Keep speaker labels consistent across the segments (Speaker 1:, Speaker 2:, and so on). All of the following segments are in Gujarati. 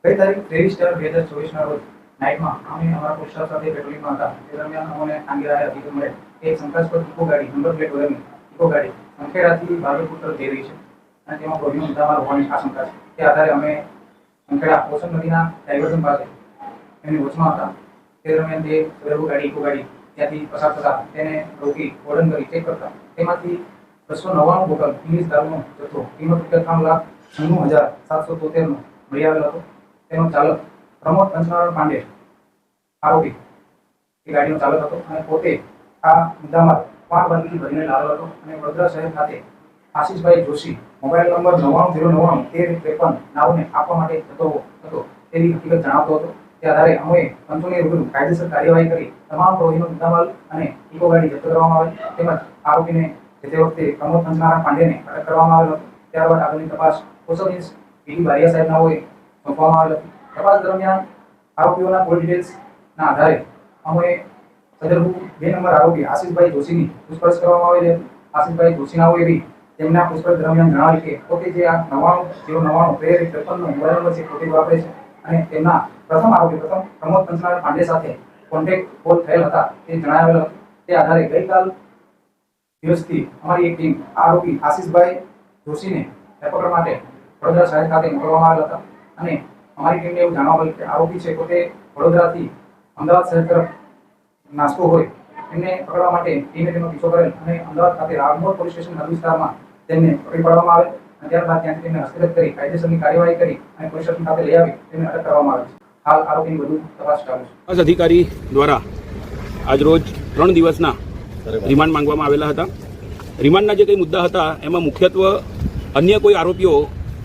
Speaker 1: ગઈ તારીખ 23/4/2024 રોજ નાઇટમાં અમે અમારા પોસ્ટર સાથે પેટ્રોલિંગમાં હતા. તે દરમિયાન અમને આંગેરાએ હકીકત મળે કે એક શંકાસ્પદ ઇકો ગાડી નંબર પ્લેટ વગરની ઇકો ગાડી સંખેડાથી ભાગલપુર તરફ જઈ રહી છે અને તેમાં પ્રોબ્લેમ મુદ્દામાલ હોવાની આશંકા છે. તે આધારે અમે સંખેડા ઓશન નદીના ડાયવર્ઝન પાસે એમની વચમાં હતા. તે દરમિયાન તે સદરભુ ગાડી ઇકો ગાડી ત્યાંથી પસાર થતા તેને રોકી ઓર્ડન કરી ચેક કરતા તેમાંથી 299 બોટલ ઇંગ્લિશ દારૂનો જથ્થો કિંમત ₹53,96,773 નો મળી આવેલો હતો. તેનો ચાલક પ્રમોદ પંચનારાયણ પાંડે આરોપી એ ગાડીનો ચાલક હતો અને પોતે આ મુદ્દામાલ 5 બાંધથી ભરીને લાવેલો હતો અને વડોદરા શહેર ખાતે આશીષભાઈ જોશી મોબાઈલ નંબર 99091353 નાઓને આપવા માટે જતો હતો તેવી હકીકત જણાવતો હતો. તે આધારે અમે પંચોની રૂબરૂ કાયદેસર કાર્યવાહી કરી તમામ પ્રવૃત્તિનો મુદ્દામાલ અને ઇકો ગાડી જપ્ત કરવામાં આવી તેમજ આરોપીને તે વખતે પ્રમોદ પંચનારાયણ પાંડેને અટક કરવામાં આવેલો હતો. ત્યારબાદ આગળની તપાસ પોસ્ટ ઓફિસ પીડી બારિયા સાહેબ નાઓએ સોંપવામાં આવેલ હતી. તપાસ દરમિયાન આરોપીઓના કોલ ડિટેલ્સના આધારે અમે સદરભુ 2 નંબર આરોપી આશીષભાઈ જોશીની પૂછપરછ કરવામાં આવેલી હતી. આશીષભાઈ જોશીનાઓએ બી તેમના પૂછપરછ દરમિયાન જણાવ્યું કે પોતે જે આ 99 પ્રેરિત 53 મોબાઈલ નંબર છે પોતે જ વાપરે છે અને તેમના પ્રથમ પ્રમોદ પંચનારાયણ પાંડે સાથે કોન્ટેક્ટ કોલ થયેલ હતા તે જણાવેલ હતું. તે આધારે ગઈકાલ દિવસથી અમારી એક ટીમ આરોપી આશીષભાઈ જોશીને પકડવા માટે વડોદરા શહેર ખાતે મોકલવામાં આવેલ હતા અને અમારી ટીમને એવું જાણવા મળ્યું કે આરોપી છે પોતે વડોદરાથી અમદાવાદ શહેર તરફ નાસ્તો હોય એમને પકડવા માટે ટીમે તેનો પીછો કરેલ અને અમદાવાદ ખાતે રામોદ પોલીસ સ્ટેશન હદ વિસ્તારમાં તેમને પકડી પાડવામાં આવેલ અને ત્યારબાદ ત્યાંથી તેમને હસ્તગત કરી કાયદેસરની કાર્યવાહી કરી અને પોલીસ સ્ટેશન ખાતે લઈ આવી તેમને અટક કરવામાં આવે છે. હાલ આરોપીની વધુ તપાસ ચાલુ છે.
Speaker 2: અધિકારી દ્વારા આજરોજ 3 દિવસના રિમાન્ડ માંગવામાં આવેલા હતા. રિમાન્ડના જે કંઈ મુદ્દા હતા એમાં મુખ્યત્વે અન્ય કોઈ આરોપીઓ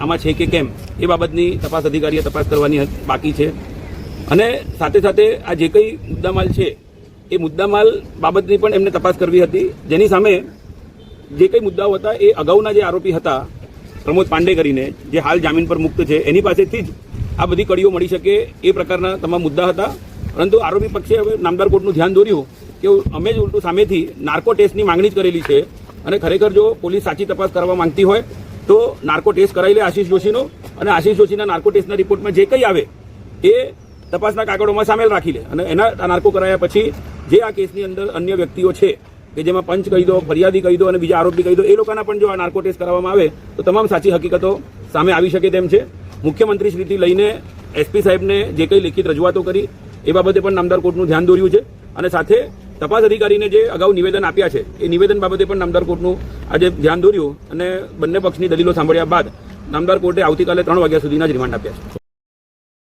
Speaker 2: આમાં છે કે કેમ એ બાબતની તપાસ અધિકારીએ તપાસ કરવાની બાકી છે અને સાથે સાથે આ જે કંઈ મુદ્દામાલ છે એ મુદ્દામાલ બાબતની પણ એમને તપાસ કરવી હતી. જેની સામે જે કંઈ મુદ્દાઓ હતા એ અગાઉના જે આરોપી હતા પ્રમોદ પાંડે કરીને જે હાલ જામીન પર મુક્ત છે એની પાસેથી જ આ બધી કડીઓ મળી શકે એ પ્રકારના તમામ મુદ્દા હતા. પરંતુ આરોપી પક્ષે હવે નામદાર કોર્ટનું ધ્યાન દોર્યું કે અમે જ ઉલટું સામેથી નાર્કો ટેસ્ટની માંગણી જ કરેલી છે અને ખરેખર જો પોલીસ સાચી તપાસ કરવા માંગતી હોય તો નાર્કો ટેસ્ટ કરાવી લે આશીષ જોશીનો અને આશીષ જોશીના નાર્કો ટેસ્ટના રિપોર્ટમાં જે કંઈ આવે એ તપાસના કાગળોમાં સામેલ રાખી લે અને એના નાર્કો કરાયા પછી જે આ કેસની અંદર અન્ય વ્યક્તિઓ છે કે જેમાં પંચ કહી દો, ફરિયાદી કહી દો અને બીજા આરોપી કહી દો એ લોકોના પણ જો આ નાર્કો ટેસ્ટ કરાવવામાં આવે તો તમામ સાચી હકીકતો સામે આવી શકે તેમ છે. મુખ્યમંત્રી શ્રીથી લઈને એસપી સાહેબને જે કંઈ લેખિત રજૂઆતો કરી એ બાબતે પણ નામદાર કોર્ટનું ધ્યાન દોર્યું છે અને સાથે તપાસ અધિકારીને જે અગાઉ નિવેદન આપ્યા છે એ નિવેદન બાબતે પણ નામદાર કોર્ટનું આજે ધ્યાન દોર્યું અને બંને પક્ષની દલીલો સાંભળ્યા બાદ નામદાર કોર્ટે આવતીકાલે 3 વાગ્યા સુધીના જ રિમાન્ડ આપ્યા છે.